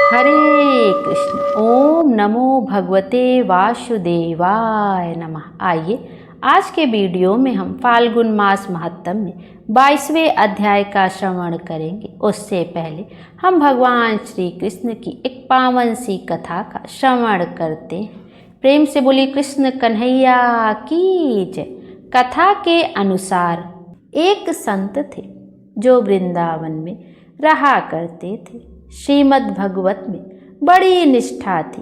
हरे कृष्ण। ओम नमो भगवते वासुदेवाय नमः। आइए आज के वीडियो में हम फाल्गुन मास महात्म्य में 22वें अध्याय का श्रवण करेंगे। उससे पहले हम भगवान श्री कृष्ण की एक पावन सी कथा का श्रवण करते हैं। प्रेम से बोली कृष्ण कन्हैया की जय। कथा के अनुसार एक संत थे जो वृंदावन में रहा करते थे। श्रीमद् भगवत में बड़ी निष्ठा थी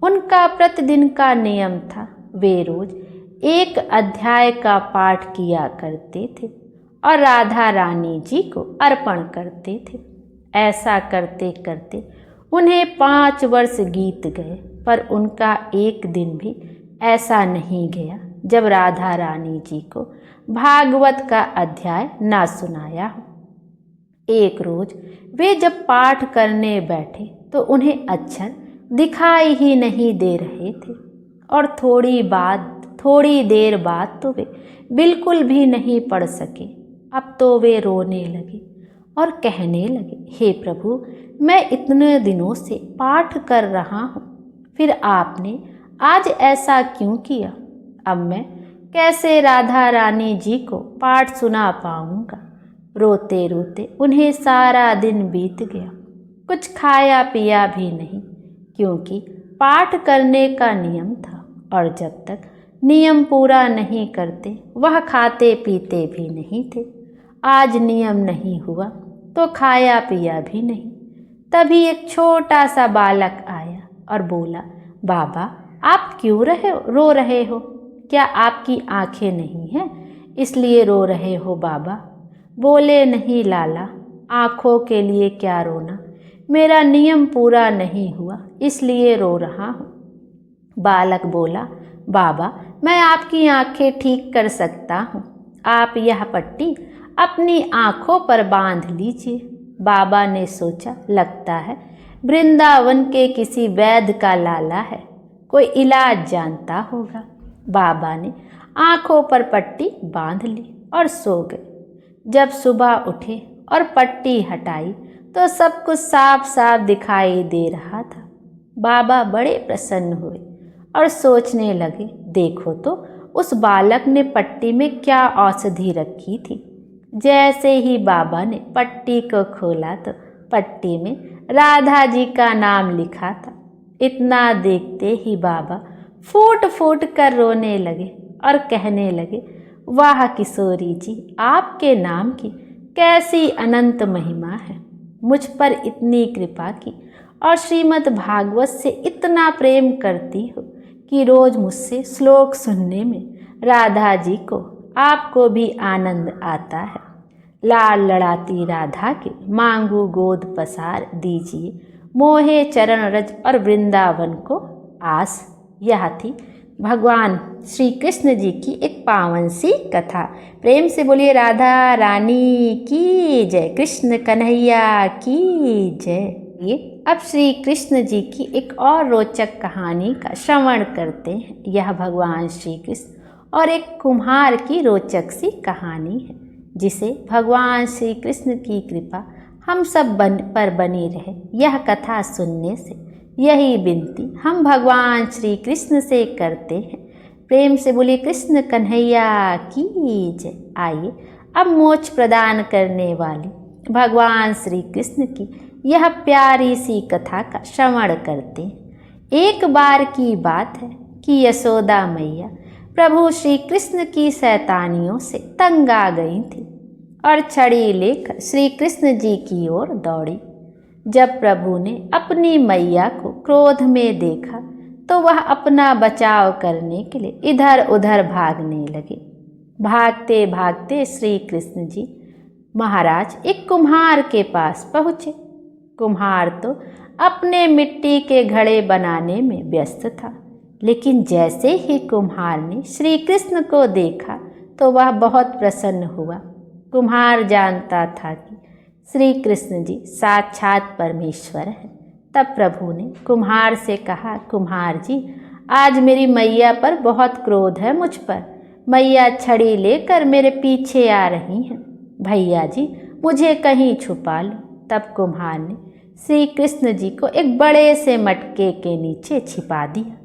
उनका प्रतिदिन का नियम था। वे रोज एक अध्याय का पाठ किया करते थे और राधा रानी जी को अर्पण करते थे। ऐसा करते करते उन्हें 5 वर्ष बीत गए, पर उनका एक दिन भी ऐसा नहीं गया जब राधा रानी जी को भागवत का अध्याय ना सुनाया हो। एक रोज वे जब पाठ करने बैठे तो उन्हें अक्षर दिखाई ही नहीं दे रहे थे और थोड़ी देर बाद तो वे बिल्कुल भी नहीं पढ़ सके। अब तो वे रोने लगे और कहने लगे, हे प्रभु, मैं इतने दिनों से पाठ कर रहा हूँ, फिर आपने आज ऐसा क्यों किया? अब मैं कैसे राधा रानी जी को पाठ सुना पाऊँगा? रोते रोते उन्हें सारा दिन बीत गया। कुछ खाया पिया भी नहीं, क्योंकि पाठ करने का नियम था और जब तक नियम पूरा नहीं करते वह खाते पीते भी नहीं थे। आज नियम नहीं हुआ तो खाया पिया भी नहीं। तभी एक छोटा सा बालक आया और बोला, बाबा, आप क्यों रो रहे हो? क्या आपकी आंखें नहीं हैं इसलिए रो रहे हो? बाबा बोले, नहीं लाला, आँखों के लिए क्या रोना, मेरा नियम पूरा नहीं हुआ इसलिए रो रहा हूँ। बालक बोला, बाबा, मैं आपकी आँखें ठीक कर सकता हूँ, आप यह पट्टी अपनी आँखों पर बांध लीजिए। बाबा ने सोचा, लगता है वृंदावन के किसी वैद्य का लाला है, कोई इलाज जानता होगा। बाबा ने आँखों पर पट्टी बांध ली और सो गए। जब सुबह उठे और पट्टी हटाई तो सब कुछ साफ साफ दिखाई दे रहा था। बाबा बड़े प्रसन्न हुए और सोचने लगे, देखो तो उस बालक ने पट्टी में क्या औषधि रखी थी। जैसे ही बाबा ने पट्टी को खोला तो पट्टी में राधा जी का नाम लिखा था। इतना देखते ही बाबा फूट फूट कर रोने लगे और कहने लगे, वाह किशोरी जी, आपके नाम की कैसी अनंत महिमा है। मुझ पर इतनी कृपा की और श्रीमद् भागवत से इतना प्रेम करती हो कि रोज मुझसे श्लोक सुनने में राधा जी को आपको भी आनंद आता है। लाल लड़ाती राधा के मांगू गोद पसार दीजिए, मोहे चरण रज और वृंदावन को आस। यह थी भगवान श्री कृष्ण जी की एक पावन सी कथा। प्रेम से बोलिए राधा रानी की जय, कृष्ण कन्हैया की जय। ये अब श्री कृष्ण जी की एक और रोचक कहानी का श्रवण करते हैं। यह भगवान श्री कृष्ण और एक कुम्हार की रोचक सी कहानी है, जिसे भगवान श्री कृष्ण की कृपा हम सब पर बनी रहे। यह कथा सुनने से यही विनती हम भगवान श्री कृष्ण से करते हैं। प्रेम से बोलिए कृष्ण कन्हैया की जय। आइए अब मोक्ष प्रदान करने वाली भगवान श्री कृष्ण की यह प्यारी सी कथा का श्रवण करते हैं। एक बार की बात है कि यशोदा मैया प्रभु श्री कृष्ण की शैतानियों से तंग आ गई थी और छड़ी लेकर श्री कृष्ण जी की ओर दौड़ी। जब प्रभु ने अपनी मैया को क्रोध में देखा तो वह अपना बचाव करने के लिए इधर उधर भागने लगे। भागते भागते श्री कृष्ण जी महाराज एक कुम्हार के पास पहुँचे। कुम्हार तो अपने मिट्टी के घड़े बनाने में व्यस्त था, लेकिन जैसे ही कुम्हार ने श्री कृष्ण को देखा तो वह बहुत प्रसन्न हुआ। कुम्हार जानता था कि श्री कृष्ण जी साक्षात परमेश्वर है। तब प्रभु ने कुम्हार से कहा, कुम्हार जी, आज मेरी मैया पर बहुत क्रोध है मुझ पर। मैया छड़ी लेकर मेरे पीछे आ रही हैं। भैया जी, मुझे कहीं छुपा लो। तब कुम्हार ने श्री कृष्ण जी को एक बड़े से मटके के नीचे छिपा दिया।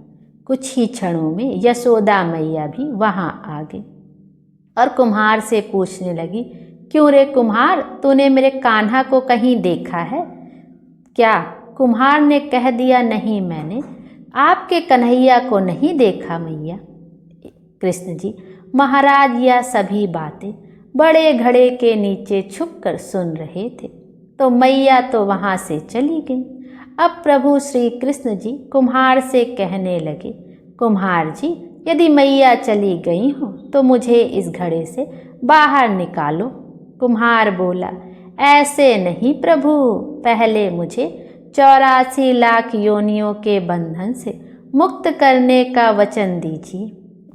कुछ ही क्षणों में यशोदा मैया भी वहां आ गई और कुम्हार से पूछने लगी, क्यों रे कुम्हार, तूने मेरे कान्हा को कहीं देखा है क्या? कुम्हार ने कह दिया, नहीं, मैंने आपके कन्हैया को नहीं देखा मैया। कृष्ण जी महाराज यह सभी बातें बड़े घड़े के नीचे छुपकर सुन रहे थे, तो मैया तो वहां से चली गई। अब प्रभु श्री कृष्ण जी कुम्हार से कहने लगे, कुम्हार जी, यदि मैया चली गई हो तो मुझे इस घड़े से बाहर निकालो। कुम्हार बोला, ऐसे नहीं प्रभु, पहले मुझे 84 लाख योनियों के बंधन से मुक्त करने का वचन दीजिए।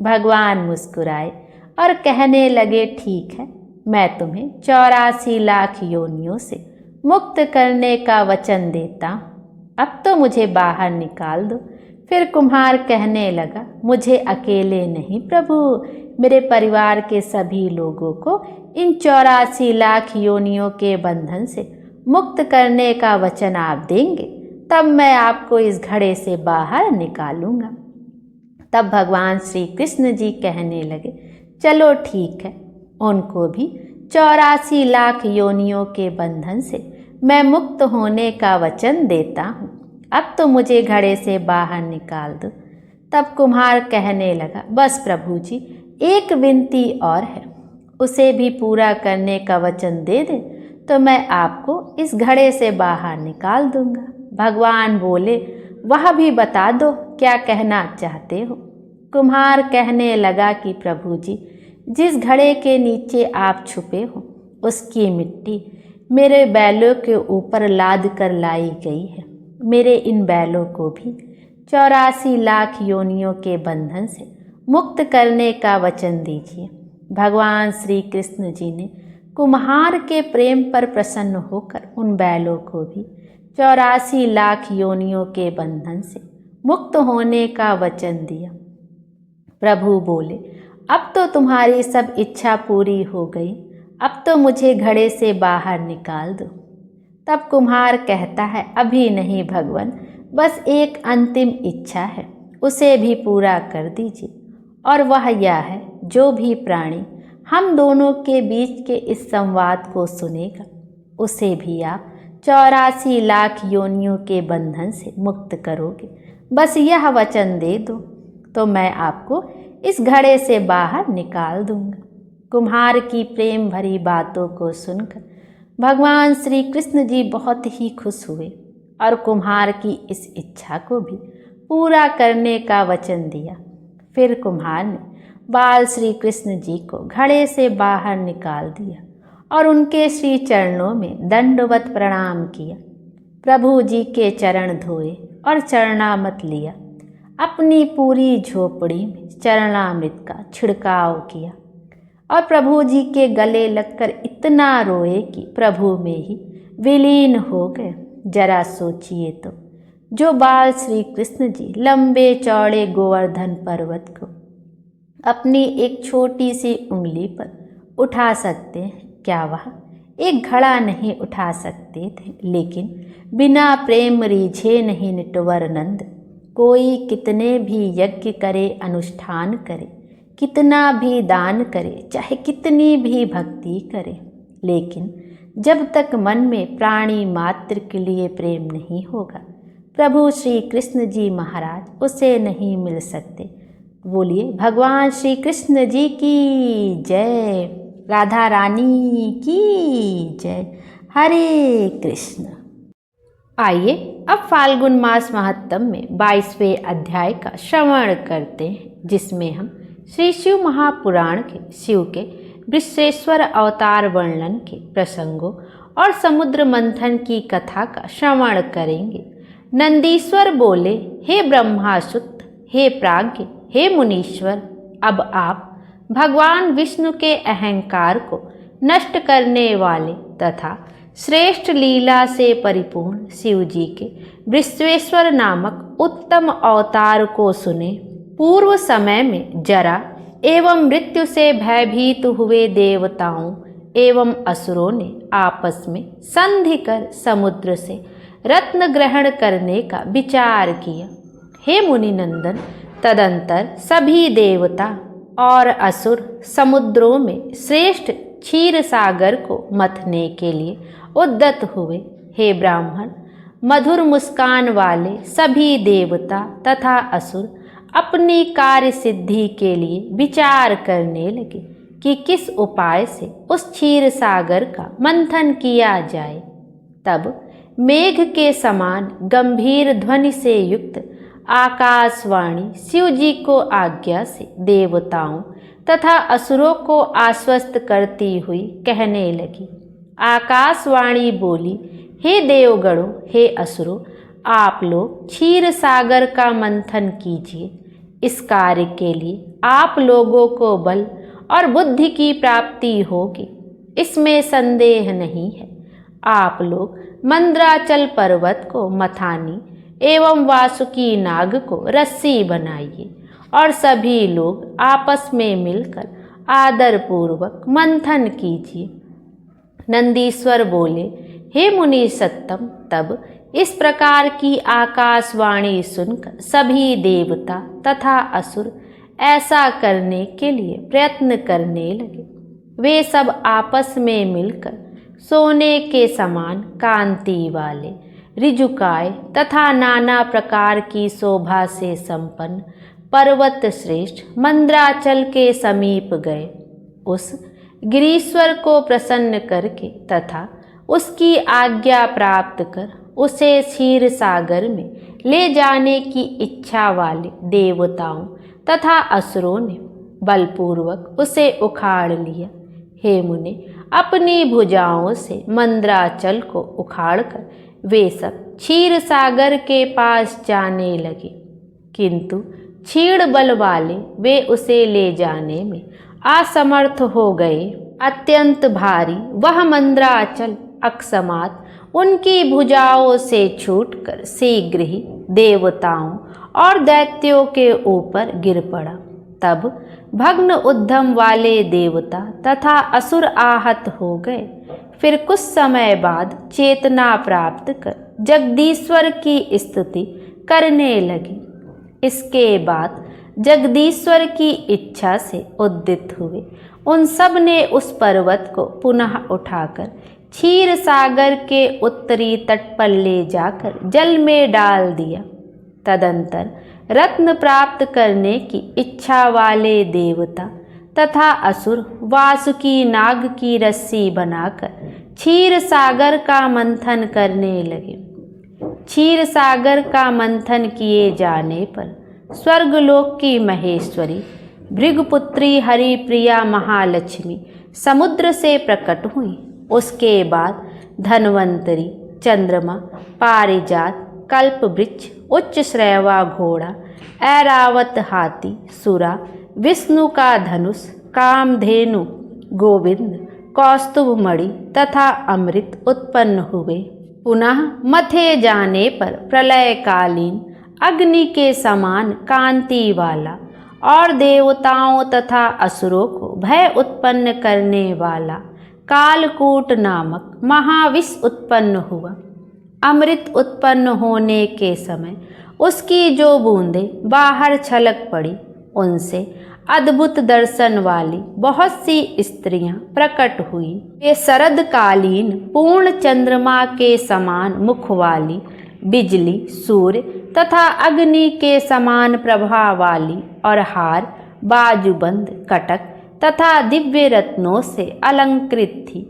भगवान मुस्कुराए और कहने लगे, ठीक है, मैं तुम्हें 84 लाख योनियों से मुक्त करने का वचन देता हूँ। अब तो मुझे बाहर निकाल दो। फिर कुम्हार कहने लगा, मुझे अकेले नहीं प्रभु, मेरे परिवार के सभी लोगों को इन 84 लाख योनियों के बंधन से मुक्त करने का वचन आप देंगे, तब मैं आपको इस घड़े से बाहर निकालूंगा। तब भगवान श्री कृष्ण जी कहने लगे, चलो ठीक है, उनको भी 84 लाख योनियों के बंधन से मैं मुक्त होने का वचन देता हूँ। अब तो मुझे घड़े से बाहर निकाल दो। तब कुम्हार कहने लगा, बस प्रभु जी, एक विनती और है, उसे भी पूरा करने का वचन दे दे तो मैं आपको इस घड़े से बाहर निकाल दूंगा। भगवान बोले, वह भी बता दो, क्या कहना चाहते हो? कुम्हार कहने लगा कि प्रभु जी, जिस घड़े के नीचे आप छुपे हो उसकी मिट्टी मेरे बैलों के ऊपर लाद कर लाई गई है। मेरे इन बैलों को भी 84 लाख योनियों के बंधन से मुक्त करने का वचन दीजिए। भगवान श्री कृष्ण जी ने कुम्हार के प्रेम पर प्रसन्न होकर उन बैलों को भी 84 लाख योनियों के बंधन से मुक्त होने का वचन दिया। प्रभु बोले, अब तो तुम्हारी सब इच्छा पूरी हो गई, अब तो मुझे घड़े से बाहर निकाल दो। तब कुम्हार कहता है, अभी नहीं भगवान, बस एक अंतिम इच्छा है, उसे भी पूरा कर दीजिए। और वह यह है, जो भी प्राणी हम दोनों के बीच के इस संवाद को सुनेगा, उसे भी आप 84 लाख योनियों के बंधन से मुक्त करोगे। बस यह वचन दे दो तो मैं आपको इस घड़े से बाहर निकाल दूंगा। कुम्हार की प्रेम भरी बातों को सुनकर भगवान श्री कृष्ण जी बहुत ही खुश हुए और कुम्हार की इस इच्छा को भी पूरा करने का वचन दिया। फिर कुम्हार ने बाल श्री कृष्ण जी को घड़े से बाहर निकाल दिया और उनके श्री चरणों में दंडवत प्रणाम किया। प्रभु जी के चरण धोए और चरणामृत लिया। अपनी पूरी झोपड़ी में चरणामृत का छिड़काव किया और प्रभु जी के गले लगकर इतना रोए कि प्रभु में ही विलीन हो गए। जरा सोचिए तो, जो बाल श्री कृष्ण जी लंबे चौड़े गोवर्धन पर्वत को अपनी एक छोटी सी उंगली पर उठा सकते हैं, क्या वह एक घड़ा नहीं उठा सकते थे? लेकिन बिना प्रेम रीझे नहीं निटवर नंद। कोई कितने भी यज्ञ करे, अनुष्ठान करे, कितना भी दान करे, चाहे कितनी भी भक्ति करे, लेकिन जब तक मन में प्राणी मात्र के लिए प्रेम नहीं होगा, प्रभु श्री कृष्ण जी महाराज उसे नहीं मिल सकते। बोलिए भगवान श्री कृष्ण जी की जय, राधा रानी की जय। हरे कृष्ण। आइए अब फाल्गुन मास महात्म्य में 22वें अध्याय का श्रवण करते हैं, जिसमें हम श्री शिव महापुराण के शिव के वृषेश्वर अवतार वर्णन के प्रसंगों और समुद्र मंथन की कथा का श्रवण करेंगे। नंदीश्वर बोले, हे ब्रह्मासुत, हे प्राज्ञ, हे मुनीश्वर, अब आप भगवान विष्णु के अहंकार को नष्ट करने वाले तथा श्रेष्ठ लीला से परिपूर्ण शिव जी के वृषेश्वर नामक उत्तम अवतार को सुने। पूर्व समय में जरा एवं मृत्यु से भयभीत हुए देवताओं एवं असुरों ने आपस में संधि कर समुद्र से रत्न ग्रहण करने का विचार किया। हे मुनिनंदन, तदंतर सभी देवता और असुर समुद्रों में श्रेष्ठ क्षीर सागर को मथने के लिए उद्यत हुए। हे ब्राह्मण, मधुर मुस्कान वाले सभी देवता तथा असुर अपनी कार्य सिद्धि के लिए विचार करने लगे कि किस उपाय से उस क्षीर सागर का मंथन किया जाए। तब मेघ के समान गंभीर ध्वनि से युक्त आकाशवाणी शिव जी को आज्ञा से देवताओं तथा असुरों को आश्वस्त करती हुई कहने लगी। आकाशवाणी बोली, हे देवगणों, हे असुरों, आप लोग क्षीर सागर का मंथन कीजिए। इस कार्य के लिए आप लोगों को बल और बुद्धि की प्राप्ति होगी, इसमें संदेह नहीं है। आप लोग मंद्राचल पर्वत को मथानी एवं वासुकी नाग को रस्सी बनाइए और सभी लोग आपस में मिलकर आदर पूर्वक मंथन कीजिए। नंदीश्वर बोले, हे मुनि सत्तम, तब इस प्रकार की आकाशवाणी सुनकर सभी देवता तथा असुर ऐसा करने के लिए प्रयत्न करने लगे। वे सब आपस में मिलकर सोने के समान कांति वाले ऋजुकाय तथा नाना प्रकार की शोभा से संपन्न पर्वत श्रेष्ठ मंद्राचल के समीप गए। उस गिरीश्वर को प्रसन्न करके तथा उसकी आज्ञा प्राप्त कर उसे क्षीर सागर में ले जाने की इच्छा वाले देवताओं तथा असुरों ने बलपूर्वक उसे उखाड़ लिया। हे मुने, अपनी भुजाओं से मंद्राचल को उखाड़कर वे सब क्षीर सागर के पास जाने लगे, किंतु क्षीण बल वाले वे उसे ले जाने में असमर्थ हो गए। अत्यंत भारी वह मंद्राचल अकस्मात उनकी भुजाओं से छूटकर शीघ्र ही देवताओं और दैत्यों के ऊपर गिर पड़ा। तब भग्न उद्यम वाले देवता तथा असुर आहत हो गए। फिर कुछ समय बाद चेतना प्राप्त कर जगदीश्वर की स्तुति करने लगी। इसके बाद जगदीश्वर की इच्छा से उद्यत हुए उन सब ने उस पर्वत को पुनः उठाकर क्षीर सागर के उत्तरी तट पर ले जाकर जल में डाल दिया। तदंतर रत्न प्राप्त करने की इच्छा वाले देवता तथा असुर वासुकी नाग की रस्सी बनाकर क्षीर सागर का मंथन करने लगे। क्षीर सागर का मंथन किए जाने पर स्वर्गलोक की महेश्वरी भृगुपुत्री हरिप्रिया महालक्ष्मी समुद्र से प्रकट हुई। उसके बाद धन्वंतरी, चंद्रमा, पारिजात, कल्प वृक्ष, उच्च श्रेवा घोड़ा, ऐरावत हाथी, सुरा, विष्णु का धनुष, कामधेनु, गोविंद, कौस्तुभ मणि तथा अमृत उत्पन्न हुए। पुनः मथे जाने पर प्रलयकालीन अग्नि के समान कांति वाला और देवताओं तथा असुरों को भय उत्पन्न करने वाला कालकूट नामक महाविष उत्पन्न हुआ। अमृत उत्पन्न होने के समय उसकी जो बूंदें बाहर छलक पड़ी, उनसे अद्भुत दर्शन वाली बहुत सी स्त्रियां प्रकट हुई। वे शरदकालीन पूर्ण चंद्रमा के समान मुख वाली, बिजली, सूर्य तथा अग्नि के समान प्रभा वाली और हार, बाजूबंद, कटक तथा दिव्य रत्नों से अलंकृत थी।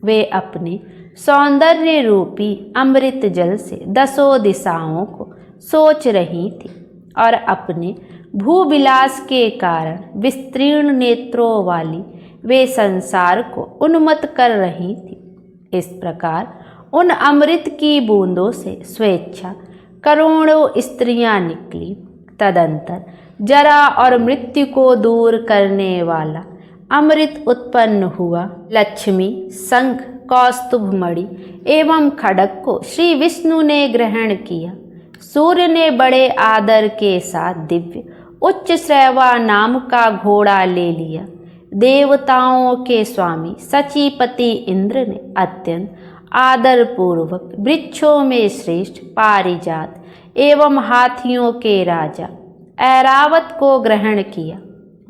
वे अपने सौंदर्य रूपी अमृत जल से दसों दिशाओं को सोच रही थी और अपने भूविलास के कारण विस्तीर्ण नेत्रों वाली वे संसार को उन्मत्त कर रही थी। इस प्रकार उन अमृत की बूंदों से स्वेच्छा करोड़ों स्त्रियां निकली। तदंतर जरा और मृत्यु को दूर करने वाला अमृत उत्पन्न हुआ। लक्ष्मी, शंख, कौस्तुभमणि एवं खड्ग को श्री विष्णु ने ग्रहण किया। सूर्य ने बड़े आदर के साथ दिव्य उच्च श्रेवा नाम का घोड़ा ले लिया। देवताओं के स्वामी सचीपति इंद्र ने अत्यंत आदर पूर्वक वृक्षों में श्रेष्ठ पारिजात एवं हाथियों के राजा ऐरावत को ग्रहण किया।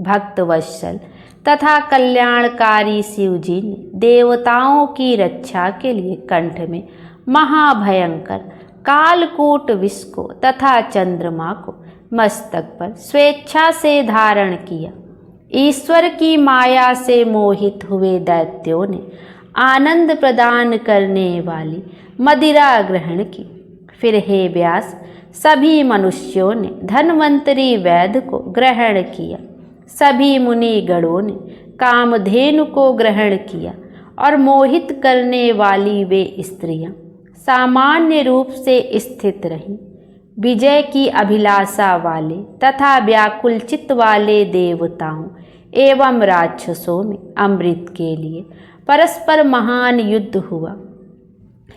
भक्त वत्सल तथा कल्याणकारी शिव जी ने देवताओं की रक्षा के लिए कंठ में महाभयंकर कालकूट विष को तथा चंद्रमा को मस्तक पर स्वेच्छा से धारण किया। ईश्वर की माया से मोहित हुए दैत्यों ने आनंद प्रदान करने वाली मदिरा ग्रहण की। फिर हे व्यास, सभी मनुष्यों ने धन्वंतरी वैद्य को ग्रहण किया। सभी मुनि गणों ने कामधेनु को ग्रहण किया और मोहित करने वाली वे स्त्रियां सामान्य रूप से स्थित रहीं। विजय की अभिलाषा वाले तथा व्याकुल चित्त वाले देवताओं एवं राक्षसों में अमृत के लिए परस्पर महान युद्ध हुआ।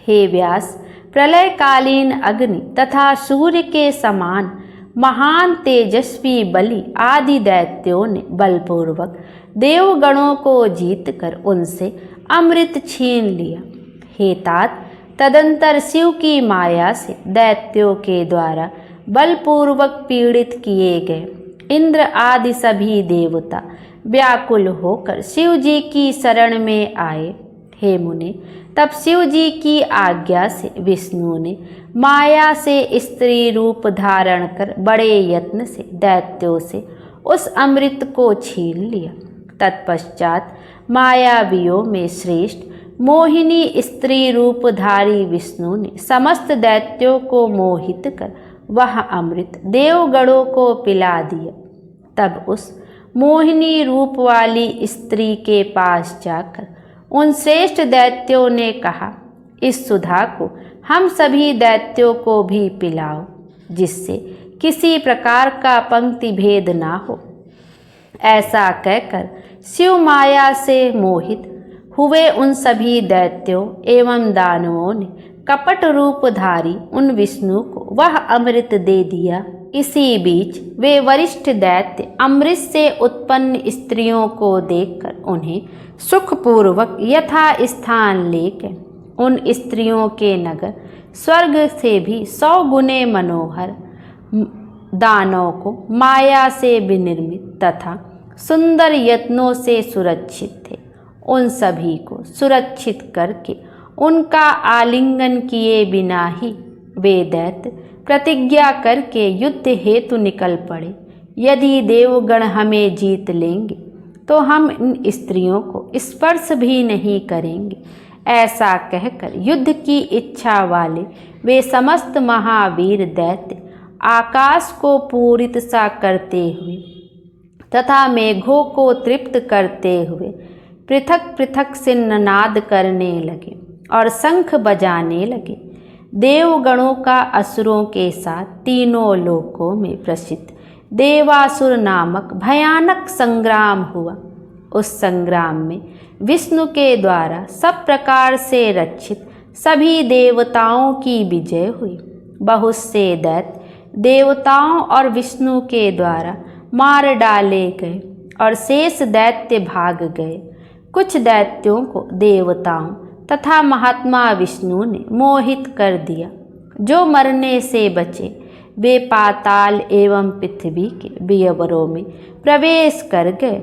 हे व्यास, प्रलयकालीन अग्नि तथा सूर्य के समान महान तेजस्वी बलि आदि दैत्यों ने बलपूर्वक देवगणों को जीतकर उनसे अमृत छीन लिया। हे तात, तदंतर शिव की माया से दैत्यों के द्वारा बलपूर्वक पीड़ित किए गए इंद्र आदि सभी देवता व्याकुल होकर शिव जी की शरण में आए। हे मुने, तब शिव जी की आज्ञा से विष्णु ने माया से स्त्री रूप धारण कर बड़े यत्न से दैत्यों से उस अमृत को छीन लिया। तत्पश्चात मायावियों में श्रेष्ठ मोहिनी स्त्री रूपधारी विष्णु ने समस्त दैत्यों को मोहित कर वह अमृत देवगणों को पिला दिया। तब उस मोहिनी रूप वाली स्त्री के पास जाकर उन श्रेष्ठ दैत्यों ने कहा, इस सुधा को हम सभी दैत्यों को भी पिलाओ, जिससे किसी प्रकार का पंक्ति भेद ना हो। ऐसा कहकर शिव माया से मोहित हुए उन सभी दैत्यों एवं दानवों ने कपट रूपधारी उन विष्णु को वह अमृत दे दिया। इसी बीच वे वरिष्ठ दैत्य अमृत से उत्पन्न स्त्रियों को देखकर उन्हें सुखपूर्वक यथा स्थान लेकर उन स्त्रियों के नगर स्वर्ग से भी 100 गुने मनोहर दानों को माया से विनिर्मित तथा सुंदर यत्नों से सुरक्षित थे। उन सभी को सुरक्षित करके उनका आलिंगन किए बिना ही वे दैत्य प्रतिज्ञा करके युद्ध हेतु निकल पड़े। यदि देवगण हमें जीत लेंगे तो हम इन स्त्रियों को स्पर्श भी नहीं करेंगे। ऐसा कहकर युद्ध की इच्छा वाले वे समस्त महावीर दैत्य आकाश को पूरित सा करते हुए तथा मेघों को तृप्त करते हुए पृथक पृथक से नाद करने लगे और शंख बजाने लगे। देवगणों का असुरों के साथ तीनों लोकों में प्रसिद्ध देवासुर नामक भयानक संग्राम हुआ। उस संग्राम में विष्णु के द्वारा सब प्रकार से रक्षित सभी देवताओं की विजय हुई। बहुत से दैत्य देवताओं और विष्णु के द्वारा मार डाले गए और शेष दैत्य भाग गए। कुछ दैत्यों को देवताओं तथा महात्मा विष्णु ने मोहित कर दिया। जो मरने से बचे वे पाताल एवं पृथ्वी के वियवरों में प्रवेश कर गए।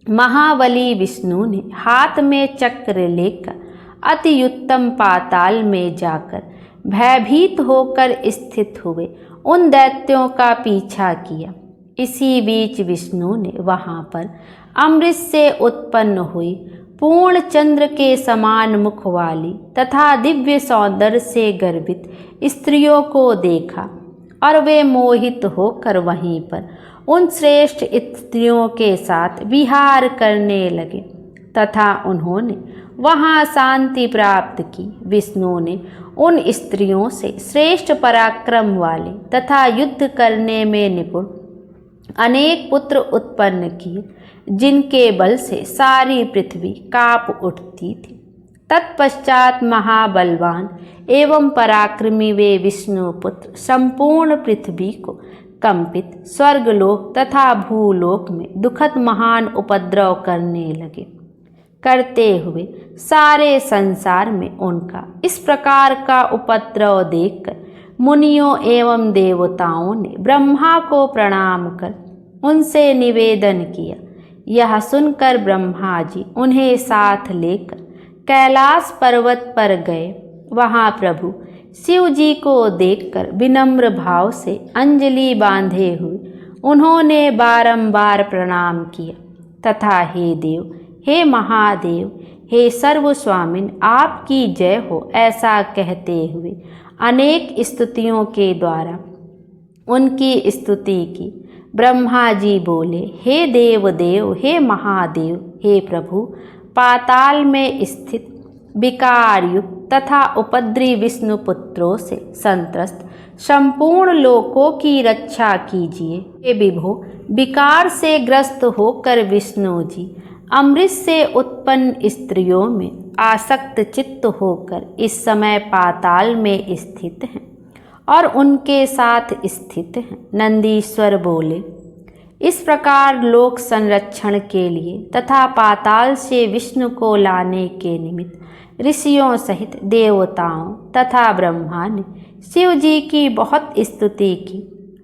महाबली विष्णु ने हाथ में चक्र लेकर अति उत्तम पाताल में जाकर भयभीत होकर स्थित हुए उन दैत्यों का पीछा किया। इसी बीच विष्णु ने वहां पर अमृत से उत्पन्न हुई पूर्ण चंद्र के समान मुख वाली तथा दिव्य सौंदर्य से गर्वित स्त्रियों को देखा और वे मोहित होकर वहीं पर उन श्रेष्ठ स्त्रियों के साथ विहार करने लगे तथा उन्होंने वहां शांति प्राप्त की। विष्णु ने उन स्त्रियों से श्रेष्ठ पराक्रम वाले तथा युद्ध करने में निपुण अनेक पुत्र उत्पन्न किए, जिनके बल से सारी पृथ्वी कांप उठती थी। तत्पश्चात महाबलवान एवं पराक्रमी वे विष्णु पुत्र संपूर्ण पृथ्वी को कंपित स्वर्गलोक तथा भूलोक में दुखद महान उपद्रव करने लगे। करते हुए सारे संसार में उनका इस प्रकार का उपद्रव देखकर मुनियों एवं देवताओं ने ब्रह्मा को प्रणाम कर उनसे निवेदन किया। यह सुनकर ब्रह्मा जी उन्हें साथ लेकर कैलाश पर्वत पर गए। वहाँ प्रभु शिव जी को देखकर विनम्र भाव से अंजलि बांधे हुए उन्होंने बारंबार प्रणाम किया तथा हे देव, हे महादेव, हे सर्वस्वामिन, आपकी जय हो ऐसा कहते हुए अनेक स्तुतियों के द्वारा उनकी स्तुति की। ब्रह्मा जी बोले, हे देव देव, हे महादेव, हे प्रभु, पाताल में स्थित विकार युक्त तथा उपद्री विष्णु पुत्रों से संत्रस्त संपूर्ण लोकों की रक्षा कीजिए। हे विभो, विकार से ग्रस्त होकर विष्णु जी अमृत से उत्पन्न स्त्रियों में आसक्त चित्त होकर इस समय पाताल में स्थित हैं और उनके साथ स्थित हैं। नंदीश्वर बोले, इस प्रकार लोक संरक्षण के लिए तथा पाताल से विष्णु को लाने के निमित्त ऋषियों सहित देवताओं तथा ब्रह्मा ने शिव जी की बहुत स्तुति की।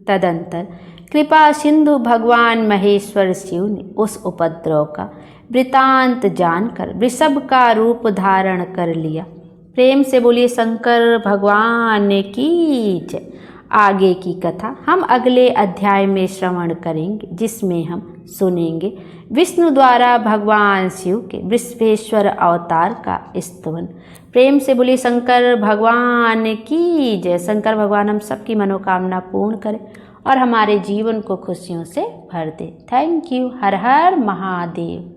तदंतर कृपा सिंधु भगवान महेश्वर शिव ने उस उपद्रव का वृतांत जानकर वृषभ का रूप धारण कर लिया। प्रेम से बोलिए शंकर भगवान की जय। आगे की कथा हम अगले अध्याय में श्रवण करेंगे, जिसमें हम सुनेंगे विष्णु द्वारा भगवान शिव के वृषभेश्वर अवतार का स्तवन। प्रेम से बोलिए शंकर भगवान की जय। शंकर भगवान हम सबकी मनोकामना पूर्ण करें और हमारे जीवन को खुशियों से भर दे। Thank you. हर हर महादेव।